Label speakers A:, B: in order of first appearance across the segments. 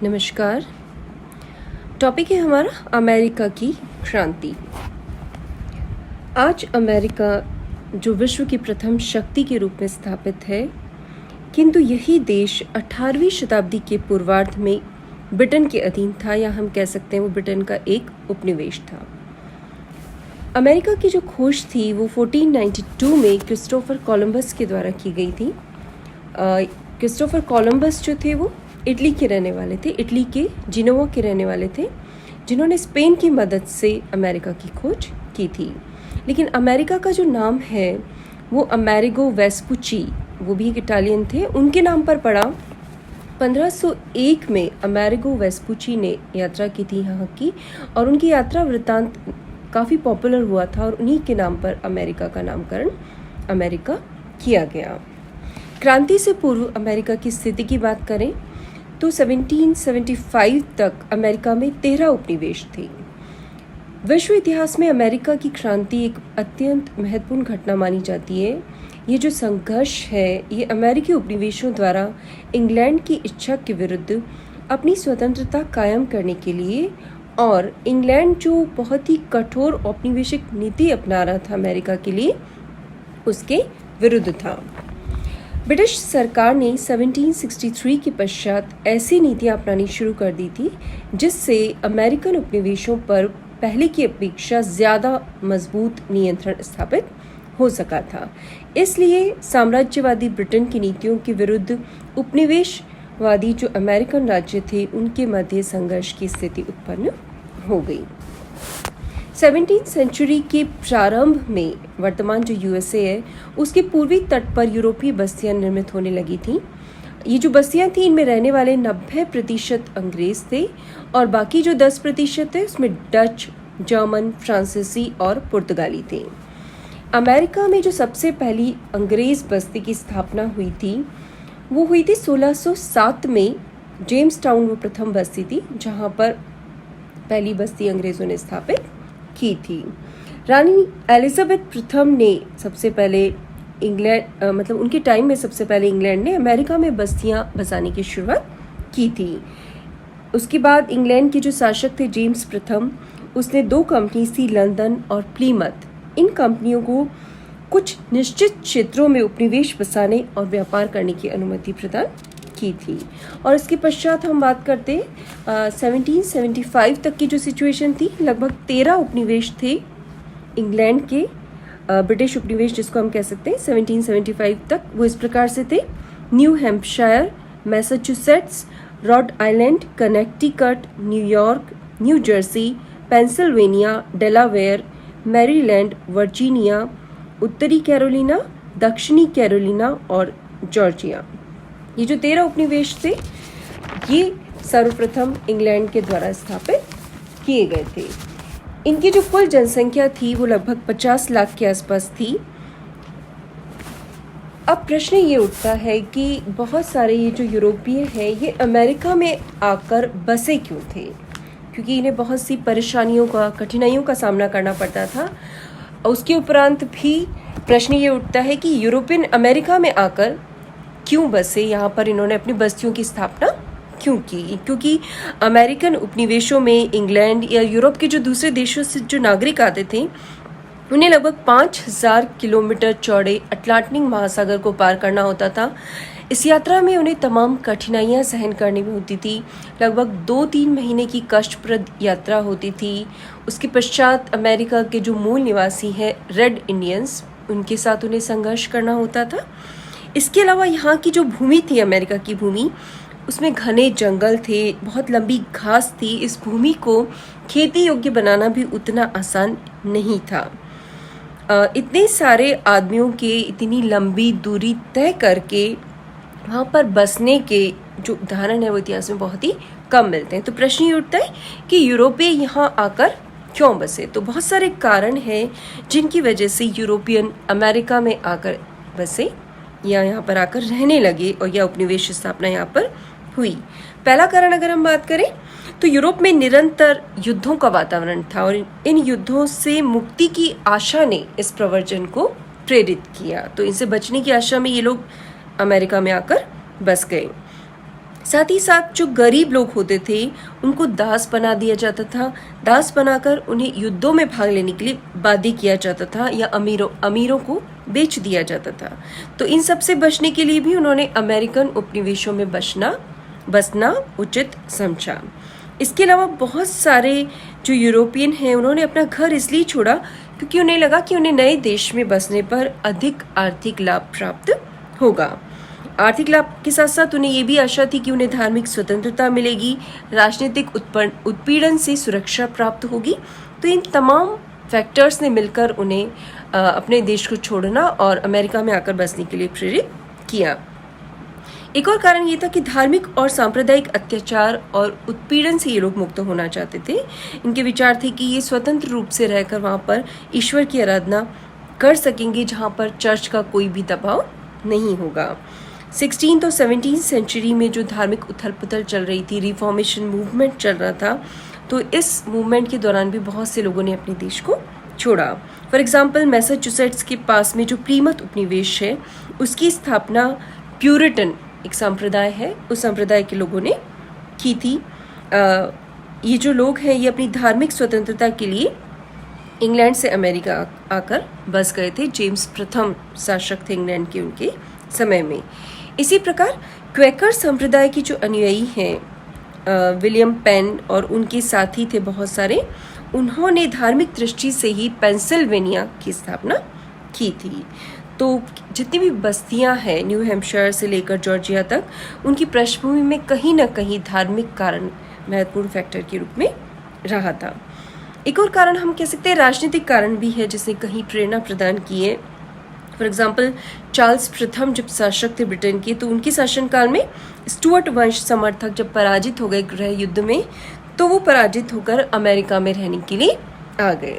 A: नमस्कार। टॉपिक है हमारा अमेरिका की क्रांति। आज अमेरिका जो विश्व की प्रथम शक्ति के रूप में स्थापित है, किंतु यही देश 18वीं शताब्दी के पूर्वार्ध में ब्रिटेन के अधीन था, या हम कह सकते हैं वो ब्रिटेन का एक उपनिवेश था। अमेरिका की जो खोज थी वो 1492 में क्रिस्टोफर कोलंबस के द्वारा की गई थी। क्रिस्टोफर कोलंबस जो थे वो इटली के रहने वाले थे, इटली के जिनोवा के रहने वाले थे, जिन्होंने स्पेन की मदद से अमेरिका की खोज की थी। लेकिन अमेरिका का जो नाम है वो अमेरिगो वेस्पुची, वो भी एक इटालियन थे, उनके नाम पर पड़ा। 1501 में अमेरिगो वेस्पुची ने यात्रा की थी यहाँ की, और उनकी यात्रा वृत्तांत काफ़ी पॉपुलर हुआ था, और उन्हीं के नाम पर अमेरिका का नामकरण अमेरिका किया गया। क्रांति से पूर्व अमेरिका की स्थिति की बात करें तो 1775 तक अमेरिका में 13 उपनिवेश थे। विश्व इतिहास में अमेरिका की क्रांति एक अत्यंत महत्वपूर्ण घटना मानी जाती है। ये जो संघर्ष है ये अमेरिकी उपनिवेशों द्वारा इंग्लैंड की इच्छा के विरुद्ध अपनी स्वतंत्रता कायम करने के लिए, और इंग्लैंड जो बहुत ही कठोर औपनिवेशिक नीति अपना रहा था अमेरिका के लिए, उसके विरुद्ध था। ब्रिटिश सरकार ने 1763 के पश्चात ऐसी नीतियां अपनानी शुरू कर दी थी जिससे अमेरिकन उपनिवेशों पर पहले की अपेक्षा ज़्यादा मजबूत नियंत्रण स्थापित हो सका था। इसलिए साम्राज्यवादी ब्रिटेन की नीतियों के विरुद्ध उपनिवेशवादी जो अमेरिकन राज्य थे उनके मध्य संघर्ष की स्थिति उत्पन्न हो गई। 17वीं सेंचुरी के प्रारंभ में वर्तमान जो यूएसए है उसके पूर्वी तट पर यूरोपीय बस्तियां निर्मित होने लगी थीं। ये जो बस्तियां थीं इनमें रहने वाले 90% अंग्रेज थे, और बाकी जो 10% थे उसमें डच, जर्मन, फ्रांसीसी और पुर्तगाली थे। अमेरिका में जो सबसे पहली अंग्रेज बस्ती की स्थापना हुई थी वो हुई थी 1607 में। जेम्स टाउन वो प्रथम बस्ती थी जहाँ पर पहली बस्ती अंग्रेजों ने स्थापित की थी। रानी एलिजाबेथ प्रथम ने सबसे पहले इंग्लैंड मतलब उनके टाइम में सबसे पहले इंग्लैंड ने अमेरिका में बस्तियां बसाने की शुरुआत की थी। उसके बाद इंग्लैंड के जो शासक थे जेम्स प्रथम, उसने 2 कंपनी थी, लंदन और प्लीमथ, इन कंपनियों को कुछ निश्चित क्षेत्रों में उपनिवेश बसाने और व्यापार करने की अनुमति प्रदान की थी। और इसके पश्चात हम बात करते 1775 तक की जो सिचुएशन थी, लगभग 13 उपनिवेश थे इंग्लैंड के, ब्रिटिश उपनिवेश जिसको हम कह सकते हैं 1775 तक। वो इस प्रकार से थे: new Hampshire, Massachusetts, rod island, Connecticut, New York, new Jersey, Pennsylvania, Delaware, Maryland, Virginia, उत्तरी कैरोलिना, दक्षिणी कैरोलिना और जॉर्जिया। ये जो 13 उपनिवेश थे ये सर्वप्रथम इंग्लैंड के द्वारा स्थापित किए गए थे। इनकी जो कुल जनसंख्या थी वो लगभग 50 लाख के आसपास थी। अब प्रश्न ये उठता है कि बहुत सारे ये जो यूरोपीय हैं ये अमेरिका में आकर बसे क्यों थे, क्योंकि इन्हें बहुत सी परेशानियों का, कठिनाइयों का सामना करना पड़ता था। उसके उपरांत भी प्रश्न ये उठता है कि यूरोपियन अमेरिका में आकर क्यों बसे, यहाँ पर इन्होंने अपनी बस्तियों की स्थापना क्यों की। क्योंकि अमेरिकन उपनिवेशों में इंग्लैंड या यूरोप के जो दूसरे देशों से जो नागरिक आते थे उन्हें लगभग 5000 किलोमीटर चौड़े अटलांटिक महासागर को पार करना होता था। इस यात्रा में उन्हें तमाम कठिनाइयाँ सहन करनी होती थी। लगभग 2-3 महीने की कष्टप्रद यात्रा होती थी। उसके पश्चात अमेरिका के जो मूल निवासी हैं रेड इंडियंस, उनके साथ उन्हें संघर्ष करना होता था। इसके अलावा यहाँ की जो भूमि थी, अमेरिका की भूमि, उसमें घने जंगल थे, बहुत लंबी घास थी। इस भूमि को खेती योग्य बनाना भी उतना आसान नहीं था। इतने सारे आदमियों के इतनी लंबी दूरी तय करके वहाँ पर बसने के जो उदाहरण है वो इतिहास में बहुत ही कम मिलते हैं। तो प्रश्न ये उठता है कि यूरोपीय यहाँ आकर क्यों बसे। तो बहुत सारे कारण हैं जिनकी वजह से यूरोपियन अमेरिका में आकर बसे या यहाँ पर आकर रहने लगे, और यह उपनिवेश स्थापना यहाँ पर हुई। पहला कारण अगर हम बात करें तो यूरोप में निरंतर युद्धों का वातावरण था, और इन युद्धों से मुक्ति की आशा ने इस प्रवर्जन को प्रेरित किया। तो इनसे बचने की आशा में ये लोग अमेरिका में आकर बस गए। साथ ही साथ जो गरीब लोग होते थे उनको दास बना दिया जाता था। दास बनाकर उन्हें युद्धों में भाग लेने के लिए बाध्य किया जाता था या अमीरों को बेच दिया जाता था। तो इन सब से बचने के लिए भी उन्होंने अमेरिकन उपनिवेशों में बसना उचित समझा। इसके अलावा बहुत सारे जो यूरोपियन हैं उन्होंने अपना घर इसलिए छोड़ा क्योंकि उन्हें लगा कि उन्हें नए देश में बसने पर अधिक आर्थिक लाभ प्राप्त होगा। आर्थिक लाभ के साथ साथ उन्हें ये भी आशा थी कि उन्हें धार्मिक स्वतंत्रता मिलेगी, राजनीतिक उत्पीड़न से सुरक्षा प्राप्त होगी। तो इन तमाम फैक्टर्स ने मिलकर उन्हें अपने देश को छोड़ना और अमेरिका में आकर बसने के लिए प्रेरित किया। एक और कारण ये था कि धार्मिक और सांप्रदायिक अत्याचार और उत्पीड़न से ये लोग मुक्त होना चाहते थे। इनके विचार थे कि ये स्वतंत्र रूप से रहकर वहाँ पर ईश्वर की आराधना कर सकेंगे जहाँ पर चर्च का कोई भी दबाव नहीं होगा। 16th और 17th सेंचुरी में जो धार्मिक उथल पुथल चल रही थी, रिफॉर्मेशन मूवमेंट चल रहा था, तो इस मूवमेंट के दौरान भी बहुत से लोगों ने अपने देश को छोड़ा। फॉर एग्जाम्पल मैसाचुसेट्स के पास में जो प्लीमथ उपनिवेश है उसकी स्थापना प्यूरिटन एक संप्रदाय है, उस संप्रदाय के लोगों ने की थी। ये जो लोग हैं ये अपनी धार्मिक स्वतंत्रता के लिए इंग्लैंड से अमेरिका आकर बस गए थे। जेम्स प्रथम शासक थे इंग्लैंड के उनके समय में। इसी प्रकार क्वेकर संप्रदाय की जो अनुयायी हैं विलियम पेन और उनके साथी थे बहुत सारे, उन्होंने धार्मिक दृष्टि से ही पेंसिल्वेनिया की स्थापना की थी। तो जितनी भी बस्तियां हैं न्यू हैम्पशायर से लेकर जॉर्जिया तक, उनकी पृष्ठभूमि में कहीं ना कहीं धार्मिक कारण महत्वपूर्ण फैक्टर के रूप में रहा था। एक और कारण हम कह सकते हैं राजनीतिक कारण भी है जिसने कहीं प्रेरणा प्रदान की है। फॉर एग्जाम्पल चार्ल्स प्रथम जब शासक थे ब्रिटेन के, तो उनके शासनकाल में स्टुअर्ट वंश समर्थक जब पराजित हो गए गृह युद्ध में, तो वो पराजित होकर अमेरिका में रहने के लिए आ गए।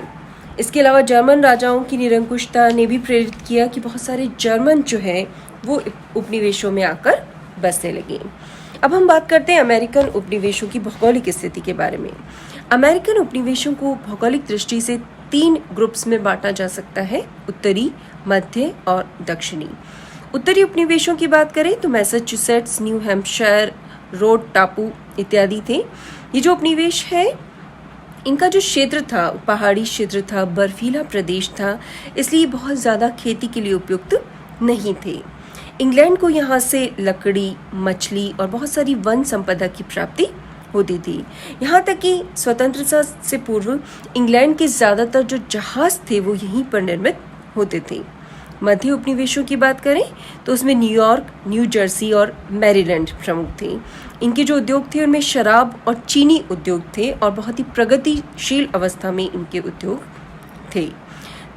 A: इसके अलावा जर्मन राजाओं की निरंकुशता ने भी प्रेरित किया कि बहुत सारे जर्मन जो है वो उपनिवेशों में आकर बसने लगे। अब हम बात करते हैं अमेरिकन उपनिवेशों की भौगोलिक स्थिति के बारे में। अमेरिकन उपनिवेशों को भौगोलिक दृष्टि से 3 ग्रुप्स में बांटा जा सकता है, उत्तरी, मध्य और दक्षिणी। उत्तरी उपनिवेशों की बात करें तो मैसाचुसेट्स, न्यू हैम्पशायर, रोड टापू इत्यादि थे। ये जो उपनिवेश है इनका जो क्षेत्र था पहाड़ी क्षेत्र था, बर्फीला प्रदेश था, इसलिए बहुत ज़्यादा खेती के लिए उपयुक्त नहीं थे। इंग्लैंड को यहाँ से लकड़ी, मछली और बहुत सारी वन संपदा की प्राप्ति होती थी। यहाँ तक कि स्वतंत्रता से पूर्व इंग्लैंड के ज़्यादातर जो जहाज थे वो यहीं पर निर्मित होते थे। मध्य उपनिवेशों की बात करें तो उसमें न्यूयॉर्क, न्यू जर्सी और मैरीलैंड प्रमुख थे। इनके जो उद्योग थे उनमें शराब और चीनी उद्योग थे और बहुत ही प्रगतिशील अवस्था में इनके उद्योग थे।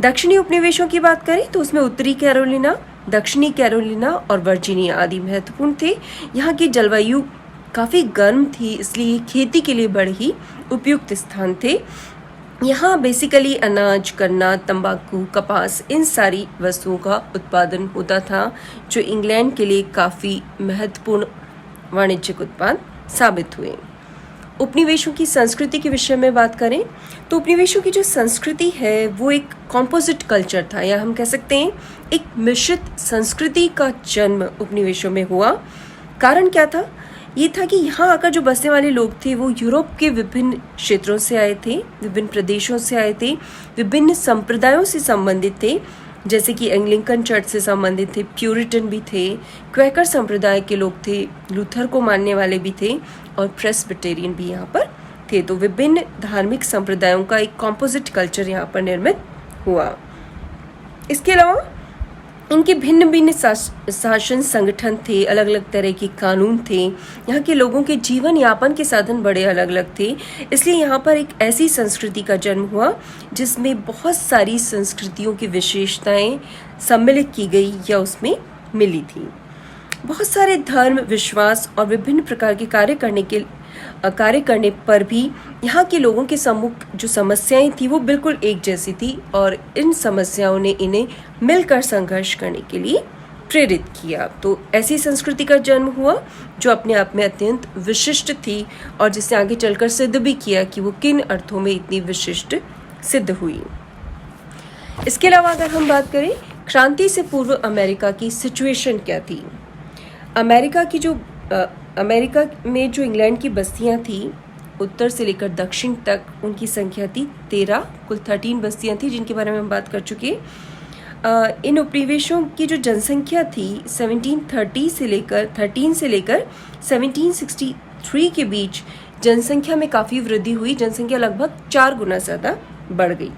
A: दक्षिणी उपनिवेशों की बात करें तो उसमें उत्तरी कैरोलिना, दक्षिणी कैरोलिना और वर्जीनिया आदि महत्वपूर्ण थे। यहाँ की जलवायु काफ़ी गर्म थी, इसलिए खेती के लिए बड़े ही उपयुक्त स्थान थे। यहाँ बेसिकली अनाज, गन्ना, तंबाकू, कपास, इन सारी वस्तुओं का उत्पादन होता था जो इंग्लैंड के लिए काफ़ी महत्वपूर्ण वाणिज्यिक उत्पाद साबित हुए। उपनिवेशों की संस्कृति के विषय में बात करें तो उपनिवेशों की जो संस्कृति है वो एक कॉम्पोजिट कल्चर था, या हम कह सकते हैं एक मिश्रित संस्कृति का जन्म उपनिवेशों में हुआ। कारण क्या था? ये था कि यहाँ आकर जो बसने वाले लोग थे वो यूरोप के विभिन्न क्षेत्रों से आए थे, विभिन्न प्रदेशों से आए थे, विभिन्न संप्रदायों से संबंधित थे, जैसे कि एंग्लिकन चर्च से संबंधित थे, प्यूरिटन भी थे, क्वेकर संप्रदाय के लोग थे, लूथर को मानने वाले भी थे और प्रेस्बिटेरियन भी यहाँ पर थे। तो विभिन्न धार्मिक संप्रदायों का एक कॉम्पोजिट कल्चर यहाँ पर निर्मित हुआ। इसके अलावा इनके भिन्न भिन्न शासन संगठन थे, अलग अलग तरह के कानून थे। यहाँ के लोगों के जीवन यापन के साधन बड़े अलग अलग थे, इसलिए यहाँ पर एक ऐसी संस्कृति का जन्म हुआ जिसमें बहुत सारी संस्कृतियों की विशेषताएं सम्मिलित की गई या उसमें मिली थी। बहुत सारे धर्म, विश्वास और विभिन्न प्रकार के कार्य करने पर भी यहाँ के लोगों के सम्मुख जो समस्याएं थी वो बिल्कुल एक जैसी थी और इन समस्याओं ने इन्हें मिलकर संघर्ष करने के लिए प्रेरित किया। तो ऐसी संस्कृति का जन्म हुआ जो अपने आप में अत्यंत विशिष्ट थी और जिसने आगे चलकर सिद्ध भी किया कि वो किन अर्थों में इतनी विशिष्ट सिद्ध हुई। इसके अलावा अगर हम बात करें क्रांति से पूर्व अमेरिका की सिचुएशन क्या थी, अमेरिका की जो अमेरिका में जो इंग्लैंड की बस्तियां थी उत्तर से लेकर दक्षिण तक, उनकी संख्या थी 13, कुल 13 बस्तियां थी जिनके बारे में हम बात कर चुके हैं। इन उपनिवेशों की जो जनसंख्या थी 1713 से लेकर 1763 के बीच जनसंख्या में काफ़ी वृद्धि हुई। जनसंख्या लगभग 4 गुना ज़्यादा बढ़ गई।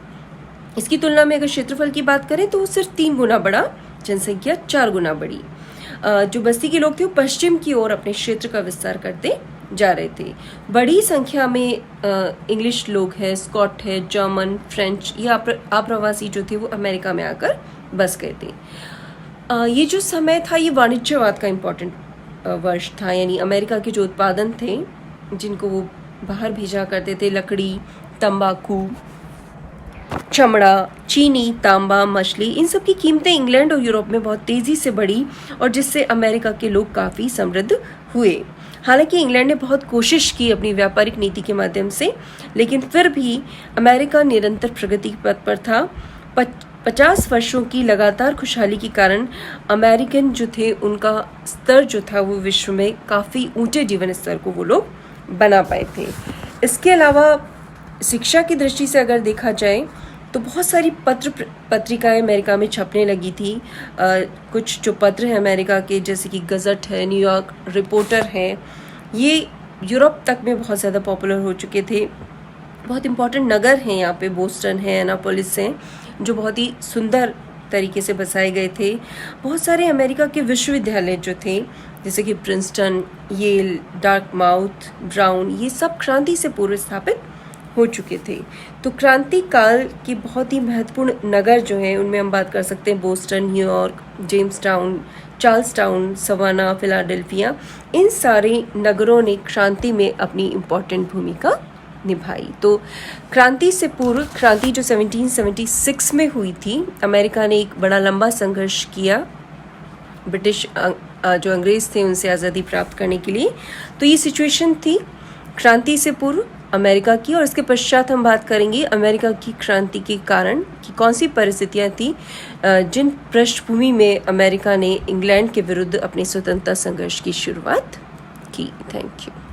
A: इसकी तुलना में अगर क्षेत्रफल की बात करें तो वो सिर्फ 3 गुना बढ़ा, जनसंख्या 4 गुना बढ़ी। जो बस्ती के लोग थे वो पश्चिम की ओर अपने क्षेत्र का विस्तार करते जा रहे थे। बड़ी संख्या में इंग्लिश लोग हैं, स्कॉट है, जर्मन, फ्रेंच, ये आप्रवासी जो थे वो अमेरिका में आकर बस गए थे। ये जो समय था ये वाणिज्यवाद का इम्पोर्टेंट वर्ष था, यानी अमेरिका के जो उत्पादन थे जिनको वो बाहर भेजा करते थे, लकड़ी, तंबाकू, चमड़ा, चीनी, तांबा, मछली, इन सब की कीमतें इंग्लैंड और यूरोप में बहुत तेज़ी से बढ़ी और जिससे अमेरिका के लोग काफ़ी समृद्ध हुए। हालांकि इंग्लैंड ने बहुत कोशिश की अपनी व्यापारिक नीति के माध्यम से, लेकिन फिर भी अमेरिका निरंतर प्रगति के पथ पर था। 50 वर्षों की लगातार खुशहाली के कारण अमेरिकन जो थे उनका स्तर जो था वो विश्व में काफ़ी ऊंचे जीवन स्तर को वो लोग बना पाए थे। इसके अलावा शिक्षा की दृष्टि से अगर देखा जाए तो बहुत सारी पत्रिकाएं अमेरिका में छपने लगी थी। कुछ जो पत्र हैं अमेरिका के, जैसे कि गज़ट है, न्यूयॉर्क रिपोर्टर है, ये यूरोप तक में बहुत ज़्यादा पॉपुलर हो चुके थे। बहुत इंपॉर्टेंट नगर हैं यहाँ पे, बोस्टन है, एनापोलिस हैं, जो बहुत ही सुंदर तरीके से बसाए गए थे। बहुत सारे अमेरिका के विश्वविद्यालय जो थे, जैसे कि प्रिंसटन, येल, डार्टमाउथ, ब्राउन, ये सब क्रांति से पूर्व स्थापित हो चुके थे। तो क्रांति काल के बहुत ही महत्वपूर्ण नगर जो हैं उनमें हम बात कर सकते हैं Boston, New York, Jamestown, Charleston, Savannah, Philadelphia. इन सारे नगरों ने क्रांति में अपनी इम्पोर्टेंट भूमिका निभाई। तो क्रांति से पूर्व, क्रांति जो 1776 में हुई थी, अमेरिका ने एक बड़ा लंबा संघर्ष किया ब्रिटिश जो अंग्रेज थे उनसे आज़ादी प्राप्त करने के लिए। तो ये सिचुएशन थी क्रांति से पूर्व अमेरिका की, और इसके पश्चात हम बात करेंगे अमेरिका की क्रांति के कारण कि कौन सी परिस्थितियां थी जिन पृष्ठभूमि में अमेरिका ने इंग्लैंड के विरुद्ध अपने स्वतंत्रता संघर्ष की शुरुआत की। Thank you.